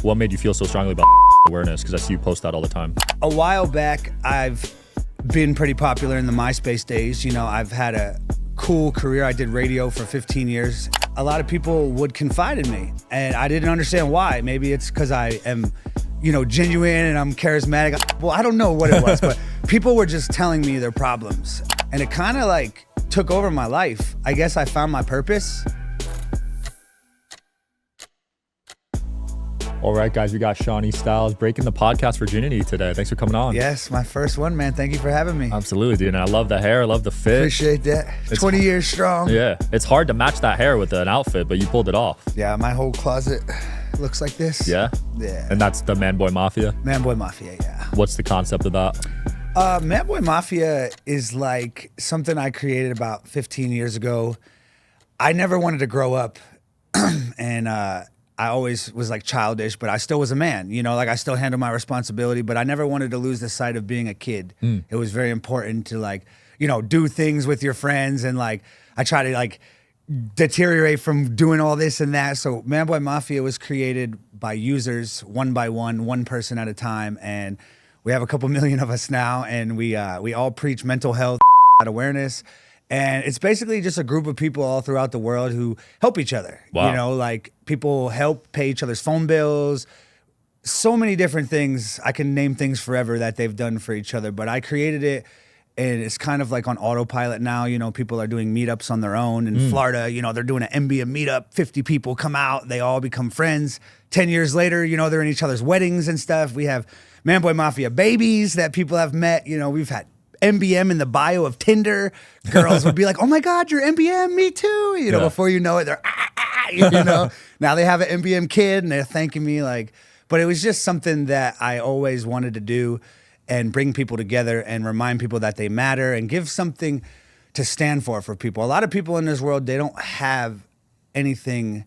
What made you feel so strongly about awareness? Because I see you post that all the time. A while back, I've been pretty popular in the Myspace days. You know, I've had a cool career. I did radio for 15 years. A lot of people would confide in me, and I didn't understand why. Maybe it's because I am, you know, genuine and I'm charismatic. Well, I don't know what it was, but people were just telling me their problems. And it kind of like took over my life. I guess I found my purpose. All right, guys, we got Shauniee Stylez breaking the podcast virginity today. Thanks for coming on. Yes, my first one, man. Thank you for having me. Absolutely, dude. And I love the hair. I love the fit. Appreciate that. It's 20 years strong. Yeah. It's hard to match that hair with an outfit, but you pulled it off. Yeah, my whole closet looks like this. Yeah? Yeah. And that's the Manboy Mafia? Manboy Mafia, yeah. What's the concept of that? Manboy Mafia is like something I created about 15 years ago. I never wanted to grow up and I always was like childish, but I still was a man, you know, like I still handled my responsibility, but I never wanted to lose the sight of being a kid. It was very important to like, you know, do things with your friends, and like I try to like deteriorate from doing all this and that. So Manboy Mafia was created by users one by one person at a time, and we have a couple million of us now, and we all preach mental health awareness. And it's basically just a group of people all throughout the world who help each other. Wow. You know, like people help pay each other's phone bills, so many different things. I can name things forever that they've done for each other, but I created it, and it's kind of like on autopilot now. You know, people are doing meetups on their own. In Florida, you know, they're doing an MBA meetup, 50 people come out, they all become friends. 10 years later, you know, they're in each other's weddings and stuff. We have Manboy Mafia babies that people have met. You know, we've had MBM in the bio of Tinder. Girls would be like, oh my God, you're MBM, me too. You know, before you know it, they're, you know. Now they have an MBM kid and they're thanking me like, but it was just something that I always wanted to do and bring people together and remind people that they matter and give something to stand for people. A lot of people in this world, they don't have anything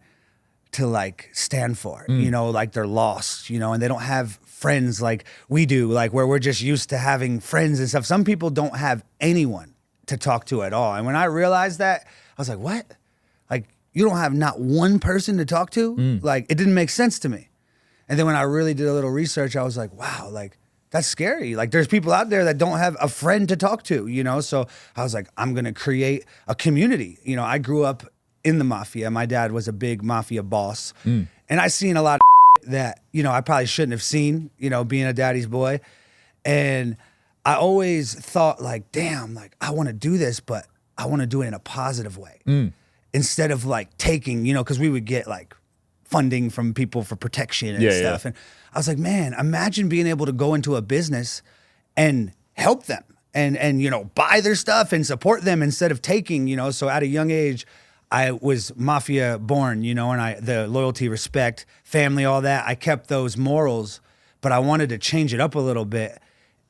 to like stand for, you know, like they're lost, you know, and they don't have friends like we do, like where we're just used to having friends and stuff. Some people don't have anyone to talk to at all. And when I realized that, I was like, what? Like, you don't have not one person to talk to? Like, it didn't make sense to me. And then when I really did a little research, I was like, wow, like, that's scary. Like, there's people out there that don't have a friend to talk to, you know? So I was like, I'm gonna create a community. You know, I grew up in the Mafia. My dad was a big Mafia boss. And I seen a lot of that, you know, I probably shouldn't have seen, you know, being a daddy's boy. And I always thought like, damn, like I want to do this, but I want to do it in a positive way. Instead of like taking, you know, because we would get like funding from people for protection and stuff. And I was like, man, imagine being able to go into a business and help them and you know, buy their stuff and support them instead of taking, you know. So at a young age, I was Mafia born, you know, and the loyalty, respect, family, all that. I kept those morals, but I wanted to change it up a little bit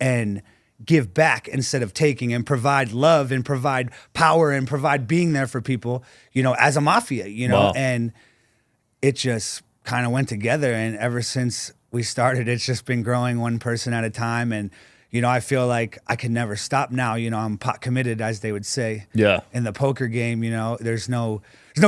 and give back instead of taking, and provide love and provide power and provide being there for people, you know, as a Mafia, you know. Wow. And it just kind of went together. And ever since we started, it's just been growing one person at a time. And you know, I feel like I can never stop now. You know, I'm pot committed, as they would say. Yeah. In the poker game, you know, there's no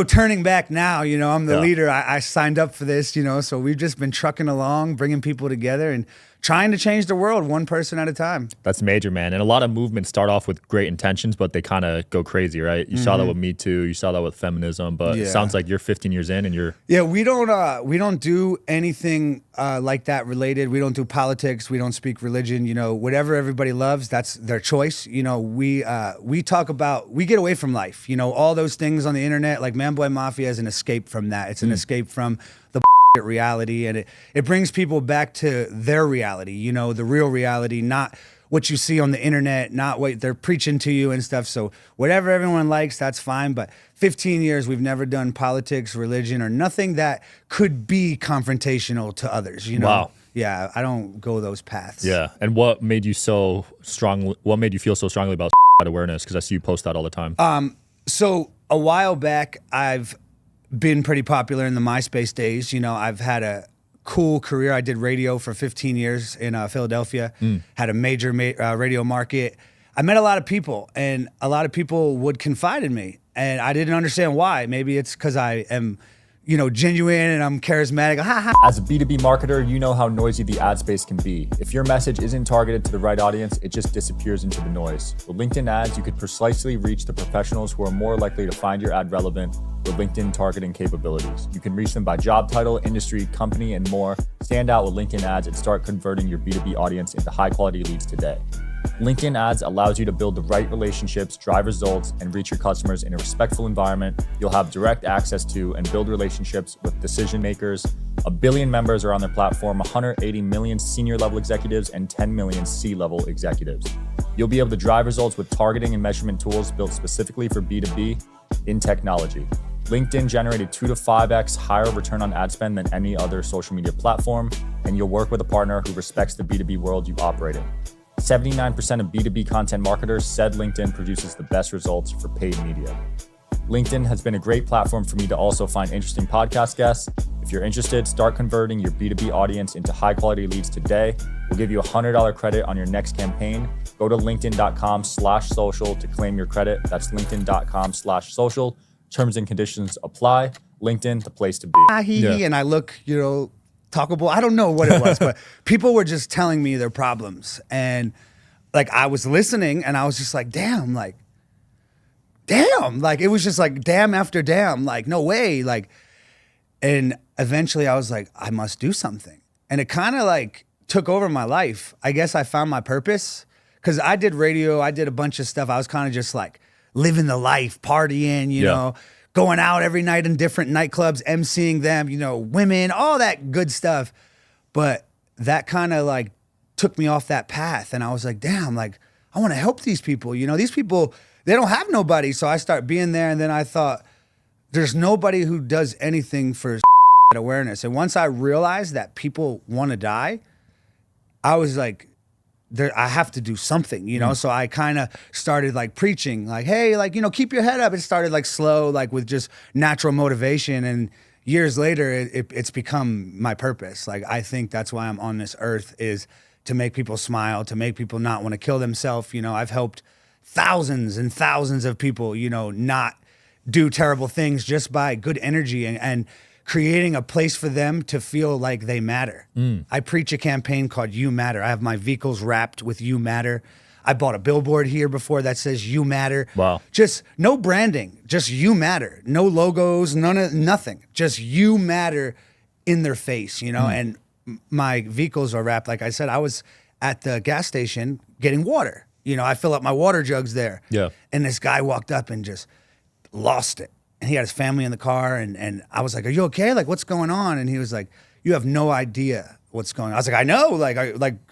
turning back now. You know, I'm the leader. I signed up for this, you know, so we've just been trucking along, bringing people together and trying to change the world one person at a time. That's major, man. And a lot of movements start off with great intentions, but they kind of go crazy, right? You saw that with Me Too, you saw that with feminism, but it sounds like you're 15 years in and you're... Yeah, we don't do anything like that related. We don't do politics. We don't speak religion. You know, whatever everybody loves, that's their choice. You know, we talk about, we get away from life. You know, all those things on the internet, like Manboy Mafia is an escape from that. It's an escape from the reality, and it brings people back to their reality, you know, the real reality, not what you see on the internet, not what they're preaching to you and stuff. So whatever everyone likes, that's fine. But 15 years, we've never done politics, religion, or nothing that could be confrontational to others, you know? Wow. Yeah, I don't go those paths. Yeah. And what made you so strong? What made you feel so strongly about awareness? Because I see you post that all the time. So a while back, I've been pretty popular in the Myspace days. You know, I've had a cool career. I did radio for 15 years in Philadelphia, had a major radio market. I met a lot of people, and a lot of people would confide in me, and I didn't understand why. Maybe it's because I am, genuine and I'm charismatic. Ha, ha. As a B2B marketer, you know how noisy the ad space can be. If your message isn't targeted to the right audience, it just disappears into the noise. With LinkedIn ads, you could precisely reach the professionals who are more likely to find your ad relevant with LinkedIn targeting capabilities. You can reach them by job title, industry, company, and more. Stand out with LinkedIn ads and start converting your B2B audience into high-quality leads today. LinkedIn ads allows you to build the right relationships, drive results, and reach your customers in a respectful environment. You'll have direct access to and build relationships with decision makers. 1 billion members are on their platform, 180 million senior level executives, and 10 million C-level executives. You'll be able to drive results with targeting and measurement tools built specifically for B2B in technology. LinkedIn generated 2 to 5x higher return on ad spend than any other social media platform, and you'll work with a partner who respects the B2B world you operate in. 79% of B2B content marketers said LinkedIn produces the best results for paid media. LinkedIn has been a great platform for me to also find interesting podcast guests. If you're interested, start converting your B2B audience into high-quality leads today. We'll give you a $100 credit on your next campaign. Go to linkedin.com/social to claim your credit. That's linkedin.com/social. Terms and conditions apply. LinkedIn, the place to be. And I look, talkable. I don't know what it was, but people were just telling me their problems. And like, I was listening and I was just like, damn, like, it was just like, damn after damn, like, no way. Like, and eventually I was like, I must do something. And it kind of like took over my life. I guess I found my purpose because I did radio. I did a bunch of stuff. I was kind of just like living the life, partying, you know, going out every night in different nightclubs, emceeing them, women, all that good stuff. But that kind of like took me off that path. And I was like, damn, like, I want to help these people. These people, they don't have nobody. So I start being there. And then I thought, there's nobody who does anything for awareness. And once I realized that people want to die, I was like, I have to do something, So I kind of started like preaching, like, hey, like, keep your head up. It started like slow, like with just natural motivation. And years later, it's become my purpose. Like, I think that's why I'm on this earth, is to make people smile, to make people not want to kill themselves. I've helped thousands and thousands of people, not do terrible things just by good energy and creating a place for them to feel like they matter. I preach a campaign called You Matter. I have my vehicles wrapped with You Matter. I bought a billboard here before that says You Matter. Wow. Just no branding, just You Matter. No logos, nothing. Just You Matter in their face, and my vehicles are wrapped. Like I said, I was at the gas station getting water. I fill up my water jugs there. Yeah. And this guy walked up and just lost it. And he had his family in the car, and I was like, are you okay? Like, what's going on? And he was like, you have no idea what's going on. I was like, I know.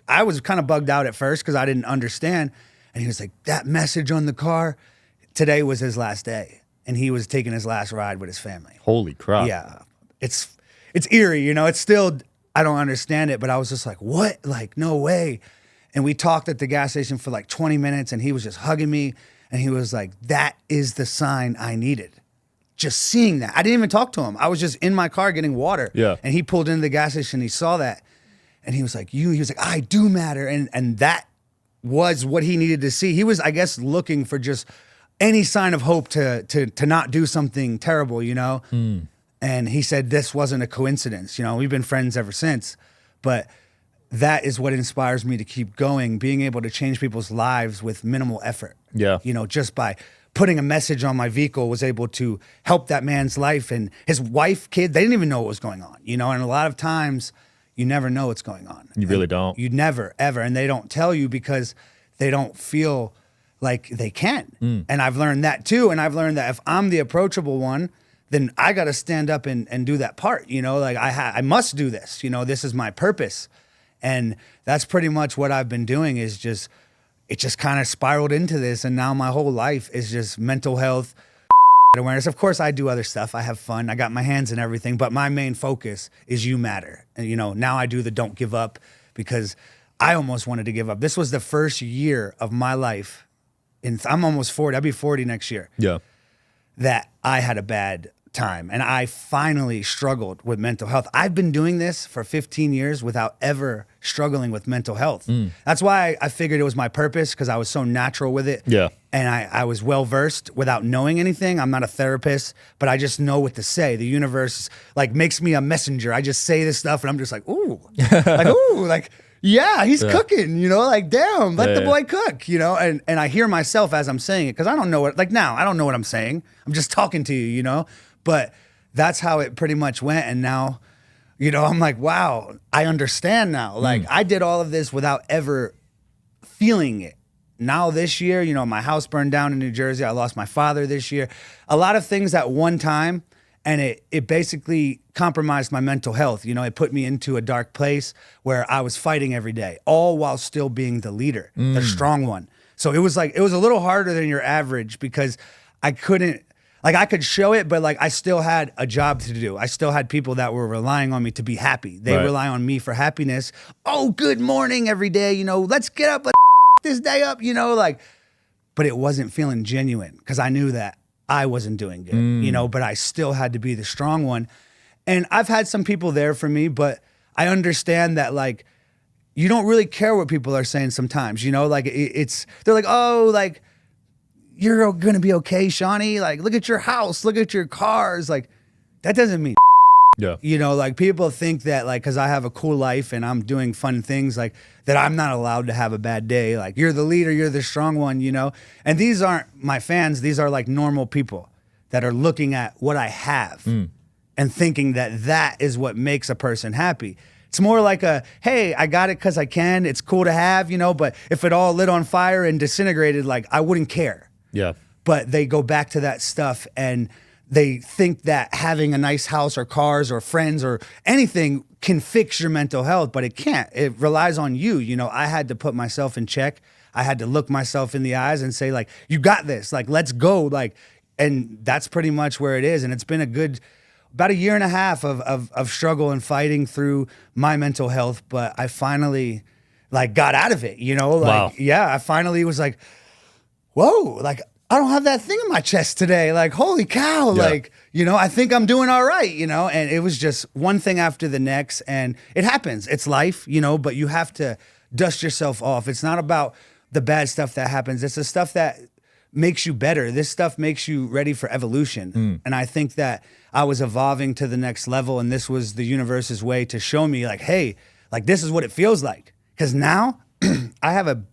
I was kind of bugged out at first because I didn't understand. And he was like, that message on the car, today was his last day. And he was taking his last ride with his family. Holy crap. Yeah. It's eerie, It's still, I don't understand it, but I was just like, what? Like, no way. And we talked at the gas station for like 20 minutes, and he was just hugging me. And he was like, that is the sign I needed. Just seeing that. I didn't even talk to him. I was just in my car getting water. Yeah. And he pulled into the gas station, he saw that. And he was like, he was like, I do matter. And that was what he needed to see. He was, I guess, looking for just any sign of hope to not do something terrible, And he said this wasn't a coincidence. We've been friends ever since. But that is what inspires me to keep going, being able to change people's lives with minimal effort. Yeah. Just by putting a message on my vehicle was able to help that man's life, and his wife, kid, they didn't even know what was going on, and a lot of times you never know what's going on. You really don't. You never, ever. And they don't tell you because they don't feel like they can. And I've learned that too. And I've learned that if I'm the approachable one, then I got to stand up and do that part, like I must do this, this is my purpose. And that's pretty much what I've been doing, is just, it just kind of spiraled into this. And now my whole life is just mental health awareness. Of course, I do other stuff. I have fun. I got my hands in everything. But my main focus is You Matter. And, now I do the Don't Give Up, because I almost wanted to give up. This was the first year of my life. I'm almost 40. I'll be 40 next year. Yeah. That I had a bad time. And I finally struggled with mental health. I've been doing this for 15 years without ever struggling with mental health. That's why I figured it was my purpose, because I was so natural with it. Yeah. and I was well versed without knowing anything. I'm not a therapist, but I just know what to say. The universe like makes me a messenger. I just say this stuff and I'm just like, ooh, like, yeah, he's cooking, you know, like, damn, let the boy cook, you know? And I hear myself as I'm saying it, because I don't know what, like now, I don't know what I'm saying. I'm just talking to you, you know? But that's how it pretty much went. And now, you know, I'm like, wow, I understand now. Like I did all of this without ever feeling it. Now this year, you know, my house burned down in New Jersey. I lost my father this year. A lot of things at one time, and it basically compromised my mental health. You know, it put me into a dark place where I was fighting every day, all while still being the leader, the strong one. So it was like, it was a little harder than your average because I couldn't, like I could show it, but like I still had a job to do. I still had people that were relying on me to be happy. They rely on me for happiness. Oh, good morning every day. You know, let's get up, let's this day up, you know, like, but it wasn't feeling genuine because I knew that I wasn't doing good, you know, but I still had to be the strong one. And I've had some people there for me, but I understand that like, you don't really care what people are saying sometimes, you know, like they're like, oh, like, you're going to be okay, Shauniee. Like, look at your house, look at your cars. Like, that doesn't mean you know, like people think that like, cause I have a cool life and I'm doing fun things like that, I'm not allowed to have a bad day. Like you're the leader, you're the strong one, you know? And these aren't my fans. These are like normal people that are looking at what I have and thinking that that is what makes a person happy. It's more like a, hey, I got it cause I can. It's cool to have, you know, but if it all lit on fire and disintegrated, like I wouldn't care. Yeah. But they go back to that stuff and they think that having a nice house or cars or friends or anything can fix your mental health, but it can't. It relies on you. You know, I had to put myself in check. I had to look myself in the eyes and say like, you got this, like, let's go. Like, and that's pretty much where it is. And it's been about a year and a half of struggle and fighting through my mental health. But I finally like got out of it, you know, like, I finally was like, whoa, like, I don't have that thing in my chest today. Like, holy cow. Like, you know, I think I'm doing all right, you know? And it was just one thing after the next. And it happens. It's life, you know, but you have to dust yourself off. It's not about the bad stuff that happens. It's the stuff that makes you better. This stuff makes you ready for evolution. And I think that I was evolving to the next level. And this was the universe's way to show me like, hey, like this is what it feels like. Because now I have a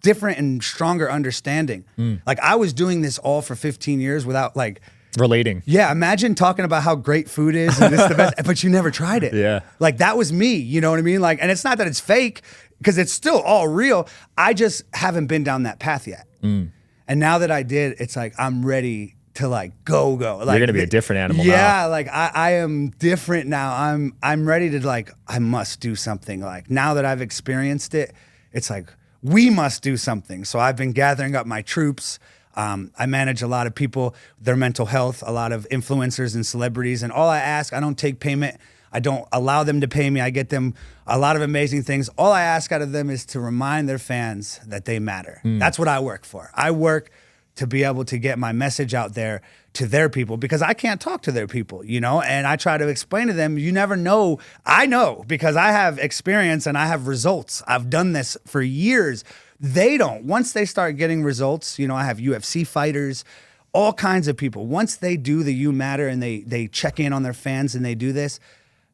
different and stronger understanding. Like I was doing this all for 15 years without like relating. Yeah, imagine talking about how great food is and this is the best, but you never tried it. Yeah. Like that was me, you know what I mean? Like, and it's not that it's fake because it's still all real. I just haven't been down that path yet. And now that I did, it's like I'm ready to like go. Like, you're gonna be a different animal now. Yeah, like I am different now. I'm ready to like, I must do something. Like now that I've experienced it, it's like, we must do something. So I've been gathering up my troops. I manage a lot of people, their mental health, a lot of influencers and celebrities. And all I ask, I don't take payment. I don't allow them to pay me. I get them a lot of amazing things. All I ask out of them is to remind their fans that they matter. That's what I work for. I work to be able to get my message out there to their people because I can't talk to their people, you know? And I try to explain to them, you never know. I know because I have experience and I have results. I've done this for years. They don't. Once they start getting results, you know, I have UFC fighters, all kinds of people. Once they do the You Matter and they check in on their fans and they do this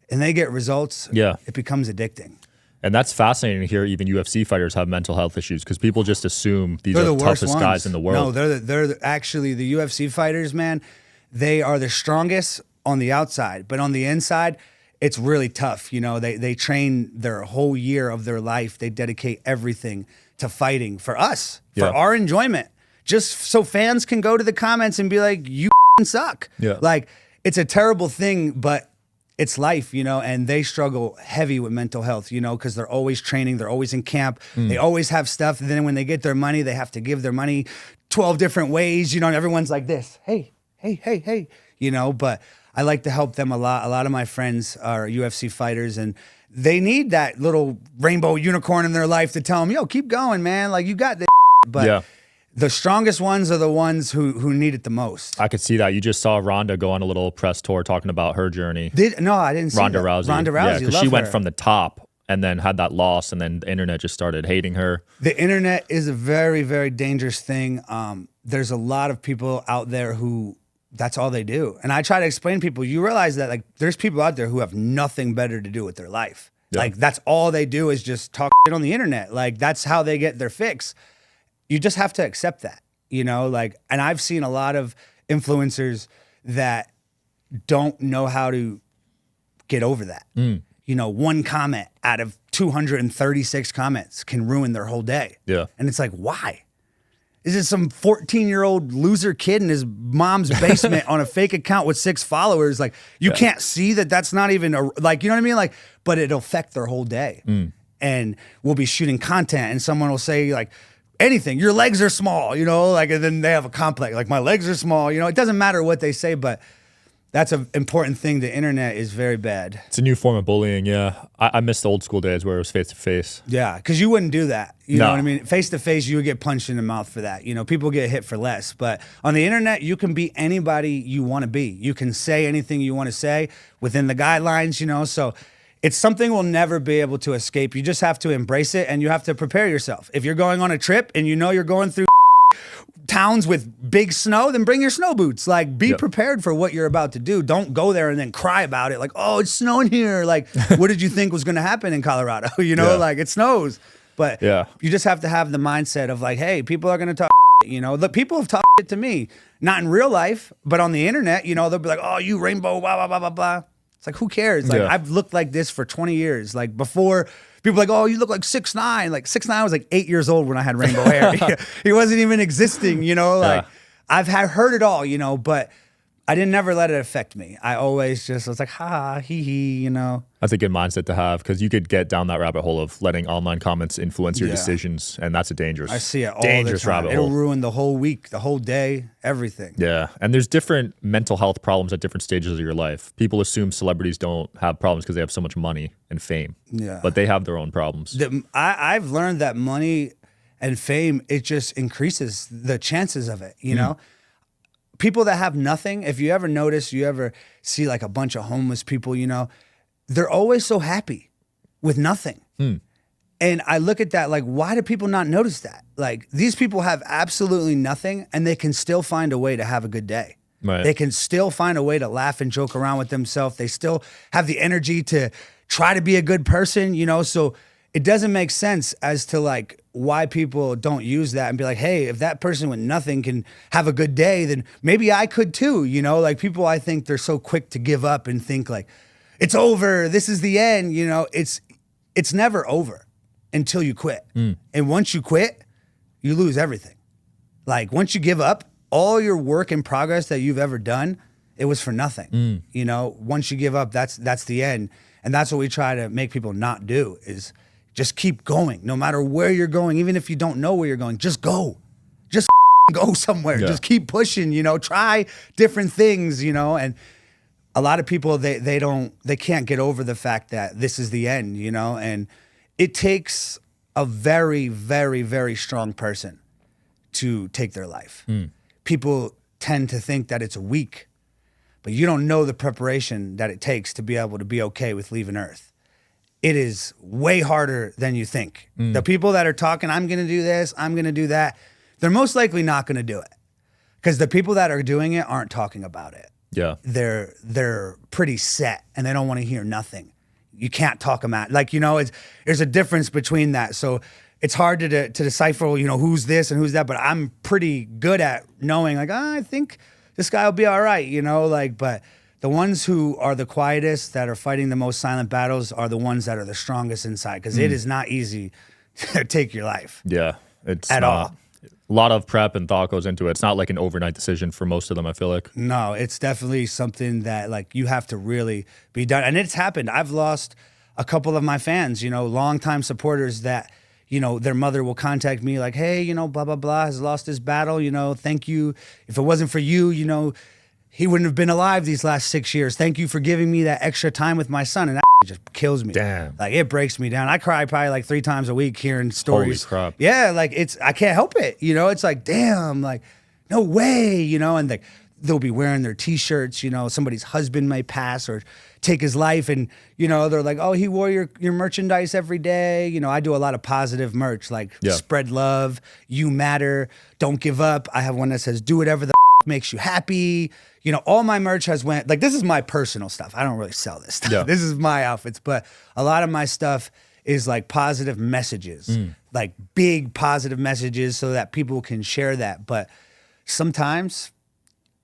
and they get results, it becomes addicting. And that's fascinating to hear even UFC fighters have mental health issues because people just assume these are the toughest guys in the world. No, they're actually the UFC fighters, man. They are the strongest on the outside, but on the inside, it's really tough. You know, they train their whole year of their life. They dedicate everything to fighting for us, for our enjoyment, just so fans can go to the comments and be like, you suck. Like, it's a terrible thing, but it's life, you know, and they struggle heavy with mental health, you know, because they're always training, they're always in camp, they always have stuff. And then when they get their money, they have to give their money 12 different ways, you know, and everyone's like this, hey, you know, but I like to help them a lot. A lot of my friends are UFC fighters and they need that little rainbow unicorn in their life to tell them, yo, keep going, man. Like you got this. But the strongest ones are the ones who need it the most. I could see that. You just saw Ronda go on a little press tour talking about her journey. No, I didn't see Ronda Rousey. Ronda Rousey. Yeah, because she went from the top and then had that loss, and then the internet just started hating her. The internet is a very, very dangerous thing. There's a lot of people out there who that's all they do. And I try to explain to people, you realize that like there's people out there who have nothing better to do with their life. Yeah. Like that's all they do is just talk shit on the internet. Like that's how they get their fix. You just have to accept that, you know, like, and I've seen a lot of influencers that don't know how to get over that. You know, one comment out of 236 comments can ruin their whole day. Yeah. And it's like, why? Is it some 14-year-old loser kid in his mom's basement on a fake account with 6 followers? Like, you can't see that that's not even, like, you know what I mean? Like, but it'll affect their whole day. And we'll be shooting content and someone will say, like, anything, your legs are small, you know? Like, and then they have a complex, like, my legs are small. You know, it doesn't matter what they say, but that's an important thing. The internet is very bad. It's a new form of bullying, yeah. I miss the old school days where it was face-to-face. Yeah, because you wouldn't do that. You know what I mean? Face-to-face, you would get punched in the mouth for that. You know, people get hit for less. But on the internet, you can be anybody you want to be. You can say anything you want to say within the guidelines, you know? So it's something we'll never be able to escape. You just have to embrace it, and you have to prepare yourself. If you're going on a trip and you know you're going through towns with big snow, then bring your snow boots. Like, be prepared for what you're about to do. Don't go there and then cry about it. Like, oh, it's snowing here. Like, what did you think was going to happen in Colorado? You know, like it snows. But you just have to have the mindset of like, hey, people are going to talk shit, you know. Look, people have talked shit to me, not in real life, but on the internet, you know, they'll be like, oh, you rainbow, blah, blah, blah, blah, blah. It's like, who cares? Like, I've looked like this for 20 years. Like, before, people were like, oh, you look like 6ix9ine. Like, 6ix9ine was like 8 years old when I had rainbow hair. He wasn't even existing, you know? Like, I've heard it all, you know, but I didn't never let it affect me. I always just was like, ha, hee hee, you know? That's a good mindset to have, because you could get down that rabbit hole of letting online comments influence your decisions, and that's a dangerous, I see it all the time. rabbit It'll hole. ruin the whole week, the whole day, everything. Yeah, and there's different mental health problems at different stages of your life. People assume celebrities don't have problems because they have so much money and fame. Yeah, but they have their own problems. I've learned that money and fame, it just increases the chances of it, you know? People that have nothing, if you ever notice, you ever see like a bunch of homeless people, you know, they're always so happy with nothing. And I look at that like, why do people not notice that? Like, these people have absolutely nothing and they can still find a way to have a good day. Right. They can still find a way to laugh and joke around with themselves. They still have the energy to try to be a good person, you know? So it doesn't make sense as to like why people don't use that and be like, hey, if that person with nothing can have a good day, then maybe I could too, you know? Like, people, I think they're so quick to give up and think like, it's over, this is the end, you know? It's never over until you quit. And once you quit, you lose everything. Like, once you give up, all your work in progress that you've ever done, it was for nothing. You know, once you give up, that's the end. And that's what we try to make people not do, is just keep going. No matter where you're going, even if you don't know where you're going, just go. Just go somewhere. Yeah. Just keep pushing, you know, try different things, you know. And a lot of people, they can't get over the fact that this is the end, you know. And it takes a very, very, very strong person to take their life. People tend to think that it's weak, but you don't know the preparation that it takes to be able to be okay with leaving Earth. It is way harder than you think. The people that are talking, I'm going to do this, I'm going to do that, they're most likely not going to do it, because the people that are doing it aren't talking about it. Yeah, they're pretty set and they don't want to hear nothing. You can't talk them out. Like, you know, there's a difference between that. So it's hard to decipher, you know, who's this and who's that. But I'm pretty good at knowing, like, oh, I think this guy will be all right, you know, like, but the ones who are the quietest, that are fighting the most silent battles, are the ones that are the strongest inside, because it is not easy to take your life. Yeah, it's at all. A lot of prep and thought goes into it. It's not like an overnight decision for most of them, I feel like. No, it's definitely something that like you have to really be done. And it's happened. I've lost a couple of my fans, you know, longtime supporters that, you know, their mother will contact me like, hey, you know, blah, blah, blah, has lost his battle, you know, thank you. If it wasn't for you, you know, he wouldn't have been alive these last 6 years. Thank you for giving me that extra time with my son. And that just kills me. Damn. Like, it breaks me down. I cry probably like 3 times a week hearing stories. Holy crap. Yeah, like, I can't help it. You know, it's like, damn, like, no way, you know, and they'll be wearing their t-shirts, you know, somebody's husband may pass or take his life, and, you know, they're like, oh, he wore your merchandise every day. You know, I do a lot of positive merch, like spread love, you matter, don't give up. I have one that says, do whatever the makes you happy. You know, all my merch has went, like, this is my personal stuff. I don't really sell this stuff. Yeah. This is my outfits, but a lot of my stuff is like positive messages, like big positive messages so that people can share that. But sometimes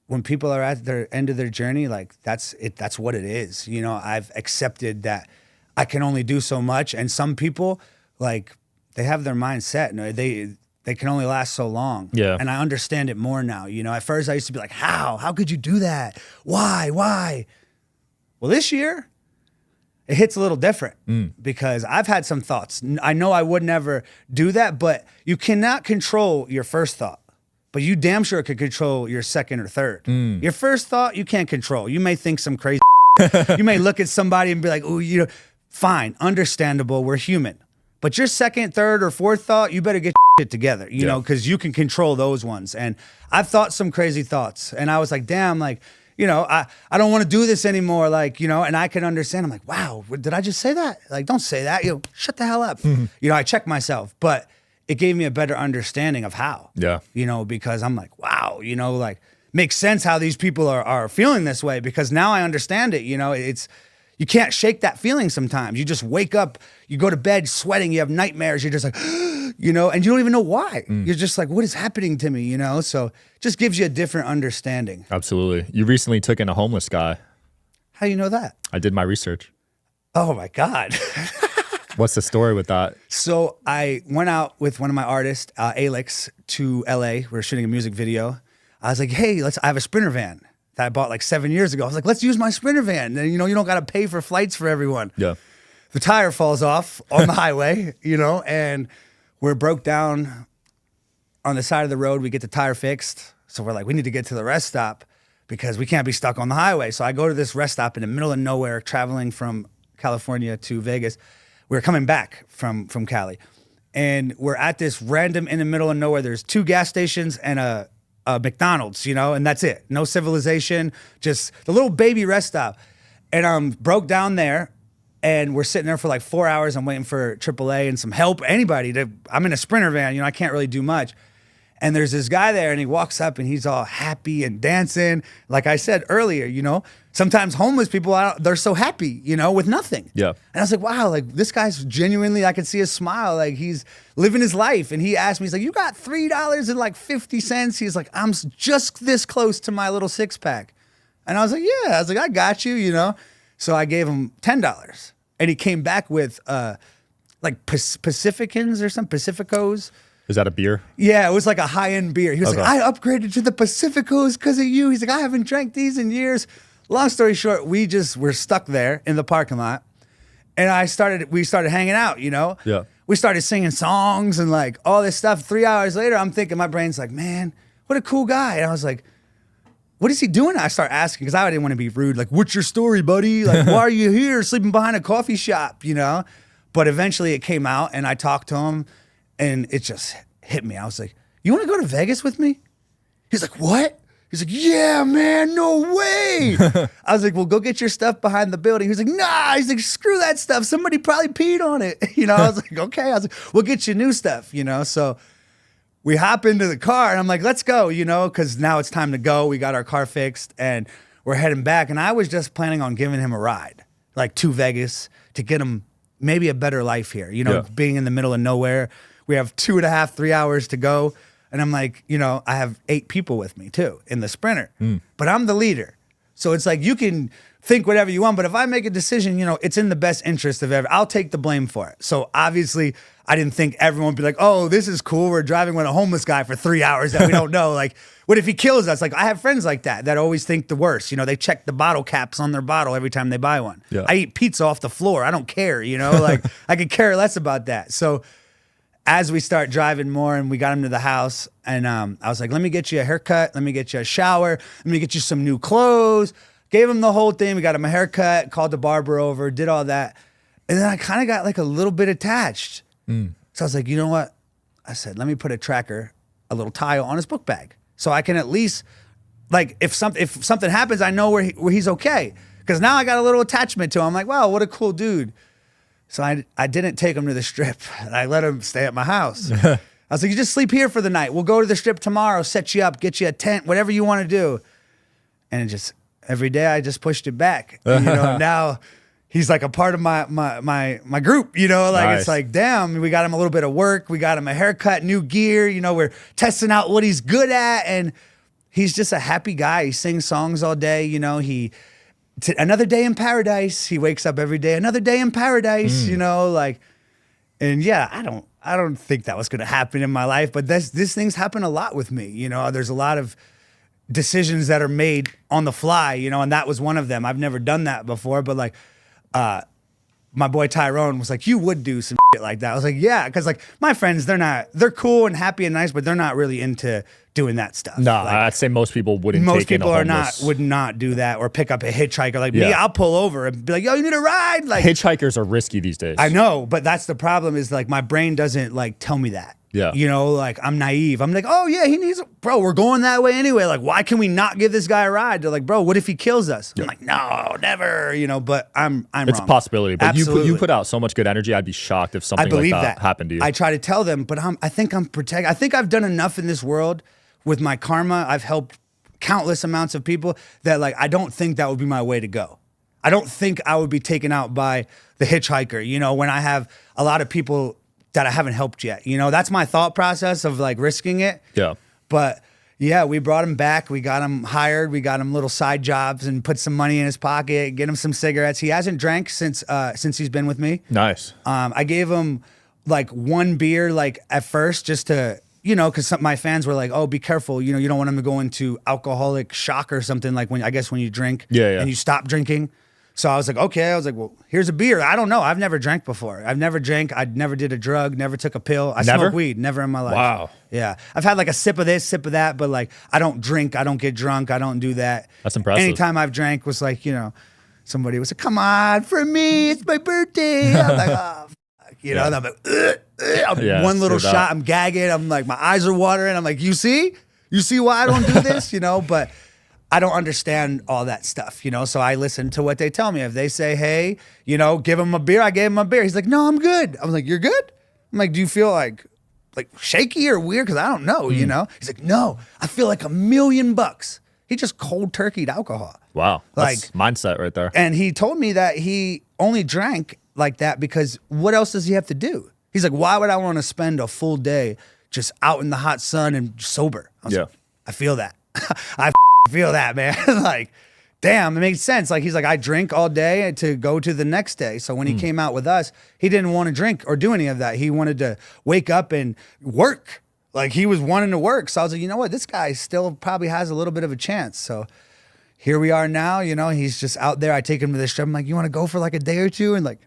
when people are at their end of their journey, like that's it, that's what it is. You know, I've accepted that I can only do so much. And some people, like, they have their mind set. No, they can only last so long. Yeah. And I understand it more now. You know, at first I used to be like, how could you do that? Why? Well, this year it hits a little different because I've had some thoughts. I know I would never do that, but you cannot control your first thought, but you damn sure could control your second or third. Your first thought, you can't control. You may think some crazy you may look at somebody and be like, oh, you know, fine, understandable, we're human. But your second, third, or fourth thought, you better get shit together, you know, because you can control those ones. And I've thought some crazy thoughts, and I was like, damn, like, you know, I don't want to do this anymore, like, you know, and I can understand. I'm like, wow, did I just say that? Like, don't say that, you know, shut the hell up. You know, I check myself, but it gave me a better understanding of how, you know, because I'm like, wow, you know, like, makes sense how these people are feeling this way, because now I understand it, you know, you can't shake that feeling sometimes. You just wake up, you go to bed sweating, you have nightmares, you're just like, you know, and you don't even know why. You're just like, what is happening to me, you know? So it just gives you a different understanding. Absolutely. You recently took in a homeless guy. How do you know that? I did my research. Oh my God. What's the story with that? So I went out with one of my artists, Alex, to LA. We were shooting a music video. I was like, hey, I have a Sprinter van that I bought like 7 years ago. I was like, let's use my Sprinter van. And, you know, you don't got to pay for flights for everyone. Yeah. The tire falls off on the highway, you know, and we're broke down on the side of the road. We get the tire fixed. So we're like, we need to get to the rest stop because we can't be stuck on the highway. So I go to this rest stop in the middle of nowhere, traveling from California to Vegas. We're coming back from Cali. And we're at this random in the middle of nowhere. There's 2 gas stations and a McDonald's, you know, and that's it. No civilization, just the little baby rest stop. And I'm broke down there, and we're sitting there for like 4 hours. I'm waiting for AAA and some help, anybody. I'm in a Sprinter van, you know, I can't really do much. And there's this guy there, and he walks up, and he's all happy and dancing. Like I said earlier, you know, sometimes homeless people, they're so happy, you know, with nothing. Yeah. And I was like, wow, like this guy's genuinely, I could see his smile. Like he's living his life. And he asked me, he's like, you got $3.50. He's like, I'm just this close to my little 6-pack. And I was like, yeah. I was like, I got you, you know. So I gave him $10. And he came back with like Pacificans or some Pacificos. Is that a beer? Yeah, it was like a high-end beer. He was like, I upgraded to the Pacificos because of you. He's like, I haven't drank these in years. Long story short, we were stuck there in the parking lot. And we started hanging out, you know? Yeah. We started singing songs and like all this stuff. 3 hours later, I'm thinking, my brain's like, man, what a cool guy. And I was like, what is he doing? I start asking, because I didn't want to be rude. Like, what's your story, buddy? Like, why are you here sleeping behind a coffee shop, you know? But eventually it came out, and I talked to him, and it just hit me. I was like, you want to go to Vegas with me? He's like, what? He's like, yeah, man, no way. I was like, well, go get your stuff behind the building. He's like, nah. He's like, screw that stuff. Somebody probably peed on it. You know, I was like, okay. I was like, we'll get you new stuff, you know? So we hop into the car, and I'm like, let's go, you know, because now it's time to go. We got our car fixed, and we're heading back. And I was just planning on giving him a ride, like to Vegas, to get him maybe a better life here, you know, being in the middle of nowhere. We have 2.5, 3 hours to go. And I'm like, you know, I have 8 people with me too in the Sprinter, but I'm the leader. So it's like, you can think whatever you want, but if I make a decision, you know, it's in the best interest of I'll take the blame for it. So obviously I didn't think everyone would be like, oh, this is cool. We're driving with a homeless guy for 3 hours that we don't know. Like, what if he kills us? Like, I have friends like that always think the worst. You know, they check the bottle caps on their bottle every time they buy one. Yeah. I eat pizza off the floor. I don't care, you know, like I could care less about that. So as we start driving more, and we got him to the house, and I was like, let me get you a haircut. Let me get you a shower. Let me get you some new clothes. Gave him the whole thing. We got him a haircut, called the barber over, did all that. And then I kind of got like a little bit attached. So I was like, you know what? I said, let me put a tracker, a little tile on his book bag, so I can at least like if something happens, I know where he's okay. Because now I got a little attachment to him. I'm like, wow, what a cool dude. So I didn't take him to the strip. I let him stay at my house. I was like, you just sleep here for the night. We'll go to the strip tomorrow, set you up, get you a tent, whatever you want to do. And it just, every day I just pushed it back. And, now he's like a part of my group, like Nice. It's like, damn, we got him a little bit of work. We got him a haircut, new gear. We're testing out what he's good at. And he's just a happy guy. He sings songs all day. Another day in paradise. He wakes up every day, another day in paradise, and yeah, I don't think that was going to happen in my life, but this things happen a lot with me. There's a lot of decisions that are made on the fly, and that was one of them. I've never done that before, but my boy Tyrone was like, you would do some shit like that. I was like, yeah, because my friends, they're cool and happy and nice, but they're not really into doing that stuff. No, I'd say most people wouldn't. Most take in people a homeless. would not do that or pick up a hitchhiker like me. I'll pull over and be like, yo, you need a ride? Hitchhikers are risky these days. I know, but that's the problem is my brain doesn't tell me that. Yeah. I'm naive. I'm like, oh yeah, he needs bro, we're going that way anyway. Why can we not give this guy a ride? They're like, bro, what if he kills us? I'm like, no, never, but I'm It's wrong. a possibility. But Absolutely. you put out so much good energy, I'd be shocked if something like that happened to you. I try to tell them, but I think I'm protected. I think I've done enough in this world with my karma. I've helped countless amounts of people that I don't think that would be my way to go. I don't think I would be taken out by the hitchhiker, when I have a lot of people that I haven't helped yet. That's my thought process of risking it. Yeah. But yeah, we brought him back. We got him hired. We got him little side jobs and put some money in his pocket, get him some cigarettes. He hasn't drank since he's been with me. Nice. I gave him one beer at first just to, because my fans were like, oh, be careful. You don't want him to go into alcoholic shock or something when you drink and you stop drinking. So I was like, okay. I was like, well, here's a beer. I don't know. I've never drank before. I've never drank. I never did a drug, never took a pill. I smoke weed, never in my life. Wow. Yeah. I've had a sip of this, sip of that, but I don't drink. I don't get drunk. I don't do that. That's impressive. Anytime I've drank was somebody was like, come on, for me, it's my birthday. I'm like, oh, fuck. And I'm like, I'm one little shot, I'm gagging. I'm like, my eyes are watering. I'm like, you see why I don't do this, But I don't understand all that stuff, So I listen to what they tell me. If they say, hey, give him a beer, I gave him a beer. He's like, no, I'm good. I'm like, you're good? I'm like, do you feel like shaky or weird? Because I don't know, He's like, no, I feel like $1 million. He just cold turkeyed alcohol. Wow. That's mindset right there. And he told me that he only drank like that because what else does he have to do? He's like, why would I want to spend a full day just out in the hot sun and sober? I was like, I feel that. I feel that, man. Damn, it makes sense. He's like, I drink all day to go to the next day. So when he came out with us, he didn't want to drink or do any of that. He wanted to wake up and work. He was wanting to work. So I was like, you know what? This guy still probably has a little bit of a chance. So here we are now. He's just out there. I take him to the strip. I'm like, you want to go for a day or two? And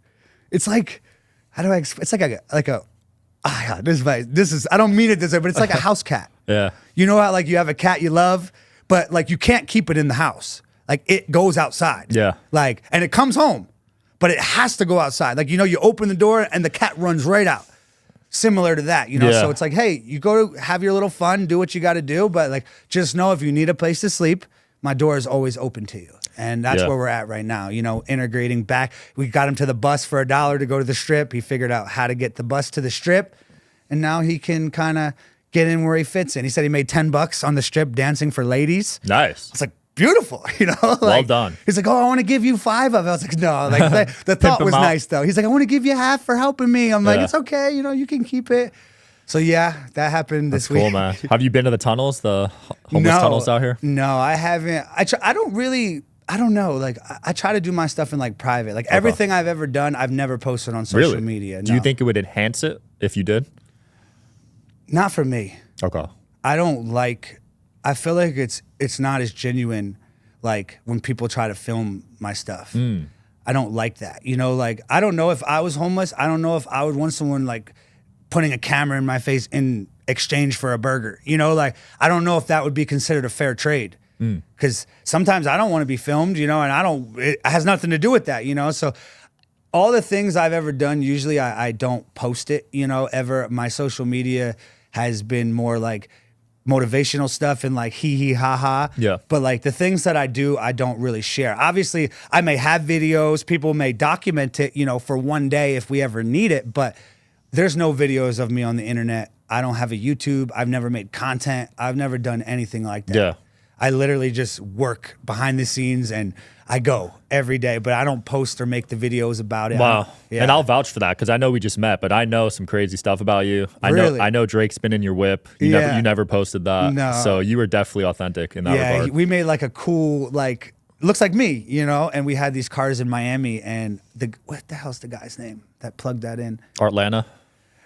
it's how do I explain? This is, I don't mean it this way, but it's like a house cat. Yeah. You know how you have a cat you love, but you can't keep it in the house. It goes outside. Yeah. And it comes home, but it has to go outside. You open the door and the cat runs right out. Similar to that, So it's hey, you go to have your little fun, do what you got to do, but just know if you need a place to sleep, my door is always open to you. And that's where we're at right now, integrating back. We got him to the bus for $1 to go to the strip. He figured out how to get the bus to the strip. And now he can kind of get in where he fits in. He said he made $10 on the strip dancing for ladies. Nice. It's beautiful, Well done. He's like, oh, I want to give you 5 of it. I was like, no, the thought was nice though. He's like, I want to give you half for helping me. I'm like, it's okay, you can keep it. So yeah, that happened this week. Cool, man. Have you been to the tunnels, the homeless tunnels out here? No, I haven't. I don't know. I try to do my stuff in private. Everything I've ever done, I've never posted on social media. No. Do you think it would enhance it if you did? Not for me. Okay. I feel like it's not as genuine when people try to film my stuff. I don't like that. I don't know if I was homeless, I don't know if I would want someone putting a camera in my face in exchange for a burger. I don't know if that would be considered a fair trade. Because sometimes I don't want to be filmed, and it has nothing to do with that, So all the things I've ever done, usually I don't post it, ever. My social media has been more motivational stuff and like hee hee ha ha. Yeah. But like the things that I do, I don't really share. Obviously, I may have videos, people may document it, you know, for one day if we ever need it, but there's no videos of me on the internet. I don't have a YouTube. I've never made content. I've never done anything like that. Yeah. I literally just work behind the scenes and I go every day, but I don't post or make the videos about it. Wow. Yeah. And I'll vouch for that because I know we just met, but I know some crazy stuff about you. Really? I know Drake's been in your whip. You never posted that. No. So you were definitely authentic in that regard. We made like a cool, like, looks like me, you know, and we had these cars in Miami and what the hell's the guy's name that plugged that in? Artlana?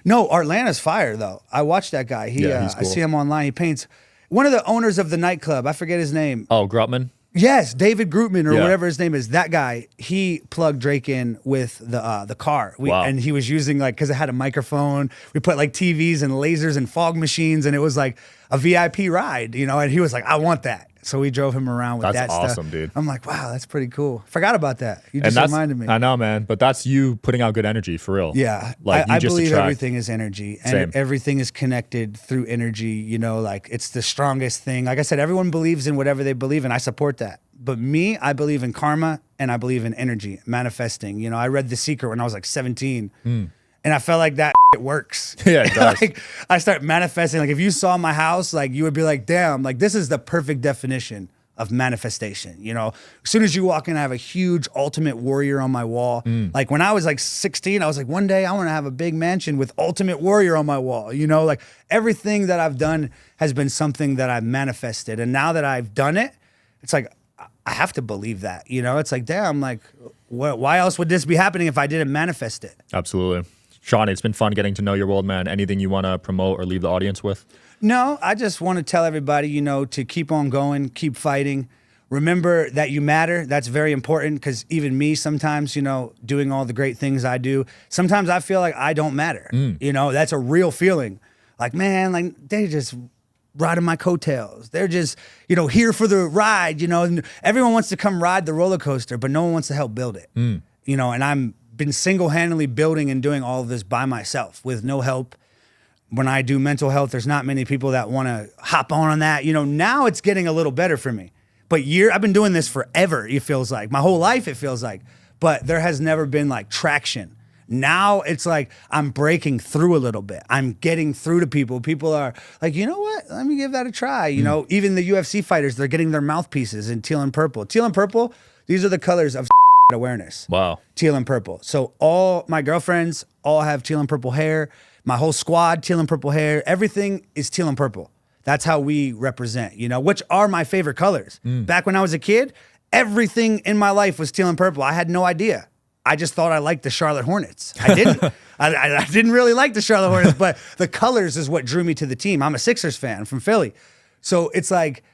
No, Atlanta's fire though. I watched that guy. He's cool. I see him online. He paints. One of the owners of the nightclub, I forget his name. Oh, Grutman? Yes, David Grootman or whatever his name is. That guy, he plugged Drake in with the car. Wow. And he was using like, because it had a microphone. We put like TVs and lasers and fog machines, and it was like a VIP ride, you know. And he was like, "I want that." So we drove him around with that stuff. That's awesome, dude. I'm like, wow, that's pretty cool. Forgot about that. You just and reminded me. I know, man. But that's you putting out good energy for real. Yeah. Like I you just believe attract. everything is energy and Same. everything is connected through energy. You know, like it's the strongest thing. Like I said, everyone believes in whatever they believe in. I support that. But me, I believe in karma and I believe in energy, manifesting. You know, I read The Secret when I was like 17 and I felt like that it works. Yeah, it does. Like I start manifesting. Like if you saw my house, like you would be like, damn, like this is the perfect definition of manifestation. You know, as soon as you walk in, I have a huge ultimate warrior on my wall. Like when I was like 16, I was like, one day I want to have a big mansion with ultimate warrior on my wall. You know, like everything that I've done has been something that I've manifested. And now that I've done it, it's like, I have to believe that, you know, it's like, damn, like why else would this be happening if I didn't manifest it? Absolutely. Shauniee, it's been fun getting to know your world, man. Anything you want to promote or leave the audience with? No, I just want to tell everybody, you know, to keep on going, keep fighting. Remember that you matter. That's very important because even me sometimes, you know, doing all the great things I do, sometimes I feel like I don't matter. You know, that's a real feeling. Like, man, like they just riding my coattails. They're just, you know, here for the ride, you know, and everyone wants to come ride the roller coaster, but no one wants to help build it. You know, and I'm been single-handedly building and doing all of this by myself with no help. When I do mental health, there's not many people that want to hop on that. You know, now it's getting a little better for me. But I've been doing this forever, it feels like. My whole life, it feels like. But there has never been like traction. Now it's like I'm breaking through a little bit. I'm getting through to people. People are like, you know what? Let me give that a try. You know, even the UFC fighters, they're getting their mouthpieces in teal and purple. Teal and purple, these are the colors of awareness. Wow. Teal and purple. So all my girlfriends all have teal and purple hair. My whole squad, teal and purple hair. Everything is teal and purple. That's how we represent, you know, which are my favorite colors. Back when I was a kid, everything in my life was teal and purple. I had no idea. I just thought I liked the Charlotte Hornets. I didn't. I didn't really like the Charlotte Hornets, but the colors is what drew me to the team. I'm a Sixers fan from Philly. So it's like,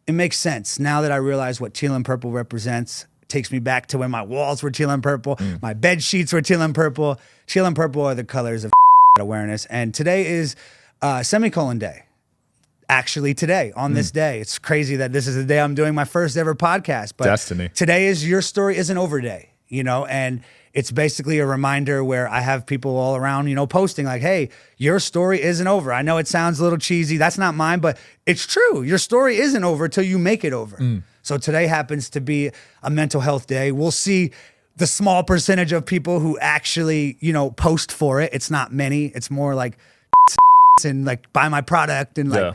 it makes sense. Now that I realize what teal and purple represents, it takes me back to when my walls were teal and purple, my bed sheets were teal and purple. Teal and purple are the colors of awareness. And today is semicolon day. Actually today, on this day. It's crazy that this is the day I'm doing my first ever podcast. But Destiny. Today is Your Story Isn't Over Day, you know, and it's basically a reminder where I have people all around, you know, posting like, hey, your story isn't over. I know it sounds a little cheesy. That's not mine, but it's true. Your story isn't over till you make it over. So today happens to be a mental health day. We'll see the small percentage of people who actually, you know, post for it. It's not many. It's more like and like buy my product and like,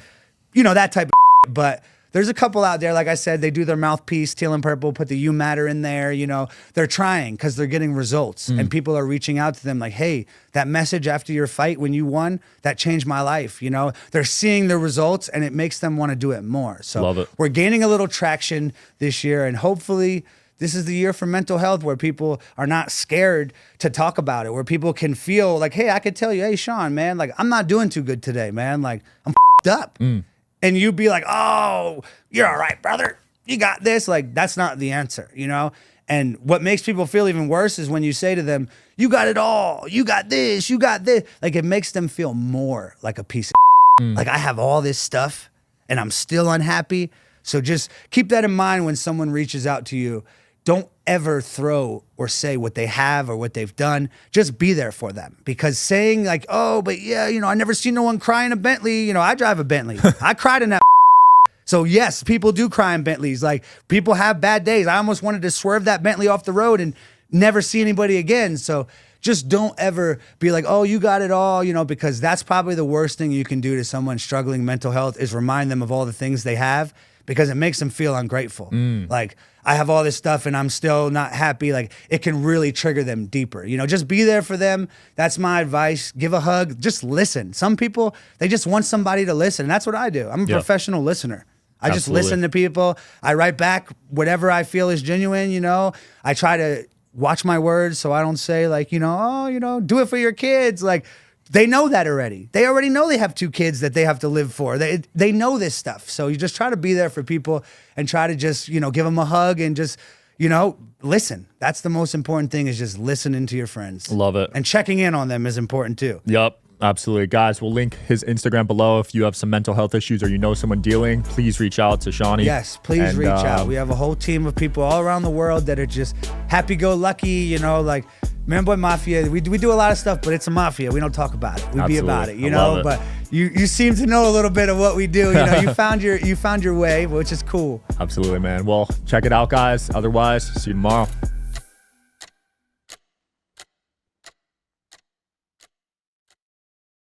you know, that type of but there's a couple out there, like I said, they do their mouthpiece, teal and purple, put the you matter in there, you know, they're trying because they're getting results and people are reaching out to them like, hey, that message after your fight when you won, that changed my life, you know, they're seeing the results and it makes them want to do it more. So Love it. We're gaining a little traction this year and hopefully this is the year for mental health where people are not scared to talk about it, where people can feel like, hey, I could tell you, hey, Sean, man, like I'm not doing too good today, man. Like I'm up. And you'd be like, oh, you're all right, brother. You got this. Like, that's not the answer, you know? And what makes people feel even worse is when you say to them, you got it all. You got this. You got this. Like, it makes them feel more like a piece of Like, I have all this stuff and I'm still unhappy. So just keep that in mind when someone reaches out to you. Don't ever throw or say what they have or what they've done. Just be there for them. Because saying like, oh, but yeah, you know, I never seen no one cry in a Bentley. You know, I drive a Bentley. I cried in that. So yes, people do cry in Bentleys. Like, people have bad days. I almost wanted to swerve that Bentley off the road and never see anybody again. So just don't ever be like, oh, you got it all, you know, because that's probably the worst thing you can do to someone struggling mental health is remind them of all the things they have, because it makes them feel ungrateful. Like, I have all this stuff and I'm still not happy. Like, it can really trigger them deeper. You know, just be there for them. That's my advice. Give a hug. Just listen. Some people, they just want somebody to listen. And that's what I do. I'm a professional listener. I just listen to people. I write back whatever I feel is genuine, you know. I try to watch my words so I don't say like, you know, oh, you know, do it for your kids. Like, they know that already. They already know they have 2 kids that they have to live for. They know this stuff. So you just try to be there for people and try to just, you know, give them a hug and just, you know, listen. That's the most important thing, is just listening to your friends. Love it. And checking in on them is important too. Yep. Absolutely. Guys, we'll link his Instagram below. If you have some mental health issues or you know someone dealing, please reach out to Shauniee. Yes, please reach out. We have a whole team of people all around the world that are just happy-go-lucky, you know, like Manboy Mafia. We do a lot of stuff, but it's a mafia. We don't talk about it. We be about it, you know. But you seem to know a little bit of what we do. You know, you found your way, which is cool. Absolutely, man. Well, check it out, guys. Otherwise, see you tomorrow.